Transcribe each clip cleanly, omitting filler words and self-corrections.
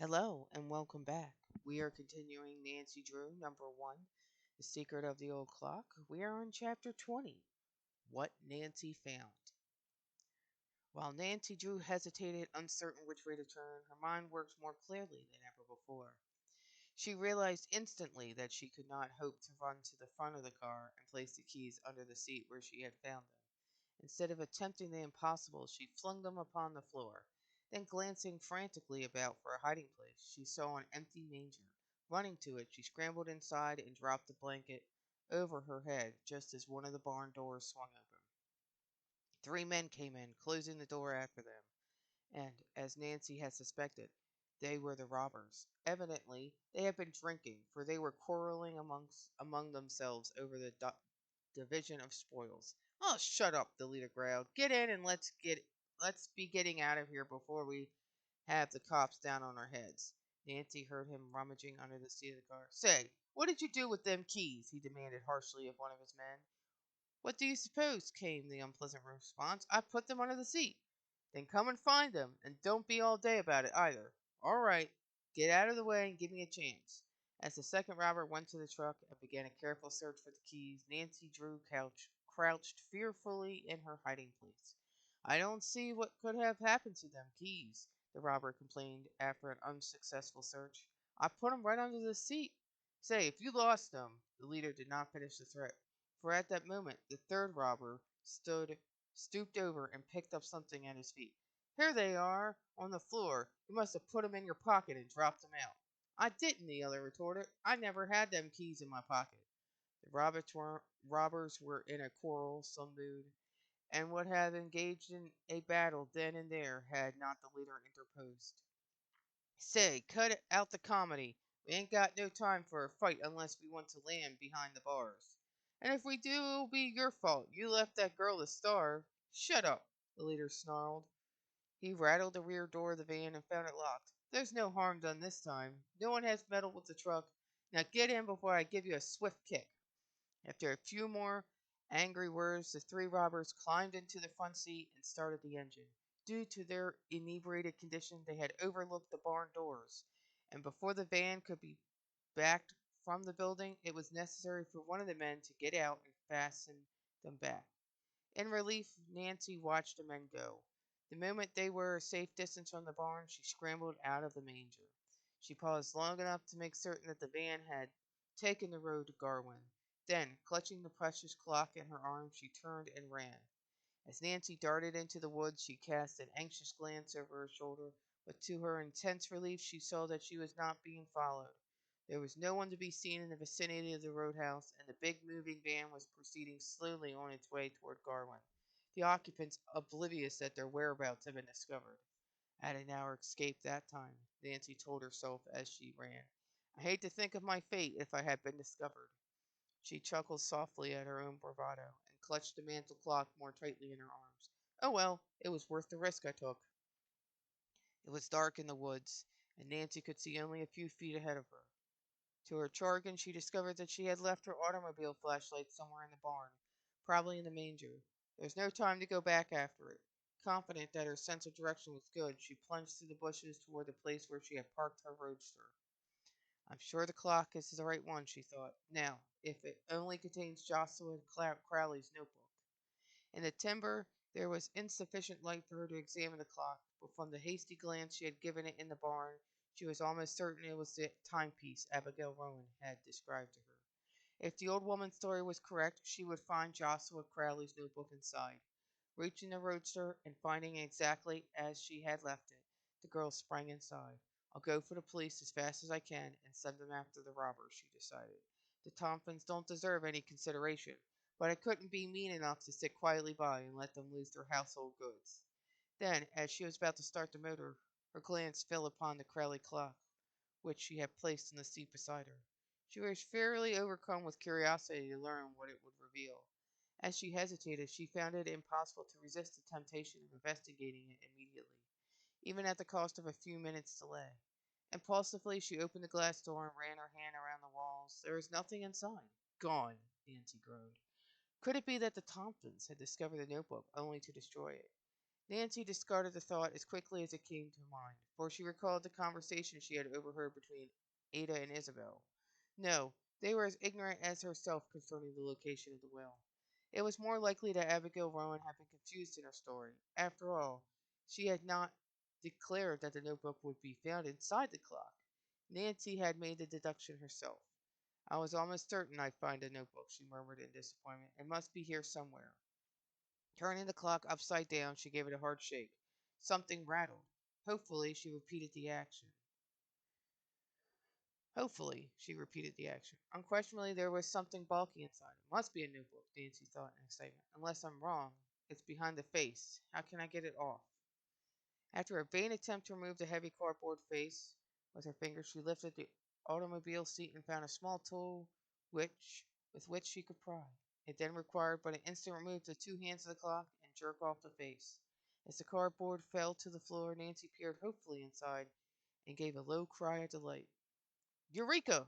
Hello and welcome back. We are continuing Nancy Drew, number one, The Secret of the Old Clock. We are on chapter 20, What Nancy Found. While Nancy Drew hesitated, uncertain which way to turn, her mind worked more clearly than ever before. She realized instantly that she could not hope to run to the front of the car and place the keys under the seat where she had found them. Instead of attempting the impossible, she flung them upon the floor. Then, glancing frantically about for a hiding place, she saw an empty manger. Running to it, she scrambled inside and dropped the blanket over her head just as one of the barn doors swung open. Three men came in, closing the door after them, and, as Nancy had suspected, they were the robbers. Evidently, they had been drinking, for they were quarreling among themselves over the division of spoils. "Oh, shut up!" the leader growled. "Get in and let's be getting out of here before we have the cops down on our heads." Nancy heard him rummaging under the seat of the car. "Say, what did you do with them keys?" he demanded harshly of one of his men. "What do you suppose?" came the unpleasant response. "I put them under the seat." "Then come and find them, and don't be all day about it, either." "All right. Get out of the way and give me a chance." As the second robber went to the truck and began a careful search for the keys, Nancy Drew crouched fearfully in her hiding place. "I don't see what could have happened to them keys," the robber complained after an unsuccessful search. "I put 'em right under the seat." "Say, if you lost them—" The leader did not finish the threat, for at that moment the third robber stooped over and picked up something at his feet. "Here they are, on the floor. You must have put 'em in your pocket and dropped 'em out." "I didn't," the other retorted. "I never had them keys in my pocket." The robbers were in a quarrelsome mood, and would have engaged in a battle then and there had not the leader interposed. "Say, cut out the comedy. We ain't got no time for a fight unless we want to land behind the bars. And if we do, it'll be your fault. You left that girl to starve." "Shut up," the leader snarled. He rattled the rear door of the van and found it locked. "There's no harm done this time. No one has meddled with the truck. Now get in before I give you a swift kick." After a few more angry words, the three robbers climbed into the front seat and started the engine. Due to their inebriated condition, they had overlooked the barn doors, and before the van could be backed from the building, it was necessary for one of the men to get out and fasten them back. In relief, Nancy watched the men go. The moment they were a safe distance from the barn, she scrambled out of the manger. She paused long enough to make certain that the van had taken the road to Garwin. Then, clutching the precious clock in her arms, she turned and ran. As Nancy darted into the woods, she cast an anxious glance over her shoulder, but to her intense relief she saw that she was not being followed. There was no one to be seen in the vicinity of the roadhouse, and the big moving van was proceeding slowly on its way toward Garwin, the occupants oblivious that their whereabouts had been discovered. "I had a narrow escape that time," Nancy told herself as she ran. "I hate to think of my fate if I had been discovered." She chuckled softly at her own bravado, and clutched the mantel clock more tightly in her arms. "Oh well, it was worth the risk I took." It was dark in the woods, and Nancy could see only a few feet ahead of her. To her chagrin, she discovered that she had left her automobile flashlight somewhere in the barn, probably in the manger. There was no time to go back after it. Confident that her sense of direction was good, she plunged through the bushes toward the place where she had parked her roadster. "I'm sure the clock is the right one," she thought. "Now, if it only contains Jocelyn Crowley's notebook." In the timber there was insufficient light for her to examine the clock, but from the hasty glance she had given it in the barn, she was almost certain it was the timepiece Abigail Rowan had described to her. If the old woman's story was correct, she would find Joshua Crowley's notebook inside. Reaching the roadster and finding it exactly as she had left it, the girl sprang inside. "I'll go for the police as fast as I can and send them after the robbers," she decided. "The Tompkins don't deserve any consideration, but I couldn't be mean enough to sit quietly by and let them lose their household goods." Then, as she was about to start the motor, her glance fell upon the Crowley clock, which she had placed on the seat beside her. She was fairly overcome with curiosity to learn what it would reveal. As she hesitated, she found it impossible to resist the temptation of investigating it immediately, even at the cost of a few minutes' delay. Impulsively, she opened the glass door and ran her hand around the walls. There was nothing inside. "Gone," Nancy groaned. Could it be that the Tompkins had discovered the notebook only to destroy it? Nancy discarded the thought as quickly as it came to mind, for she recalled the conversation she had overheard between Ada and Isabel. No, they were as ignorant as herself concerning the location of the will. It was more likely that Abigail Rowan had been confused in her story. After all, she had not declared that the notebook would be found inside the clock. Nancy had made the deduction herself. I was almost certain I'd find a notebook, she murmured in disappointment. It must be here somewhere. Turning the clock upside down, she gave it a hard shake. Something rattled. Hopefully, she repeated the action. Hopefully, she repeated the action. Unquestionably, there was something bulky inside. It must be a notebook, Nancy thought in excitement. Unless I'm wrong, it's behind the face. How can I get it off? After a vain attempt to remove the heavy cardboard face with her fingers, she lifted the automobile seat and found a small tool with which she could pry. It then required but an instant remove the two hands of the clock and jerk off the face. As the cardboard fell to the floor, Nancy peered hopefully inside and gave a low cry of delight. Eureka!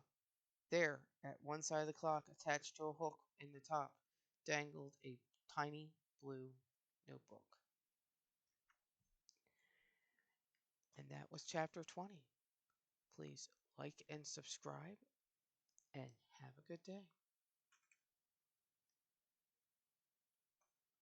There, at one side of the clock, attached to a hook in the top, dangled a tiny blue notebook. And that was chapter 20. Please like and subscribe, and have a good day.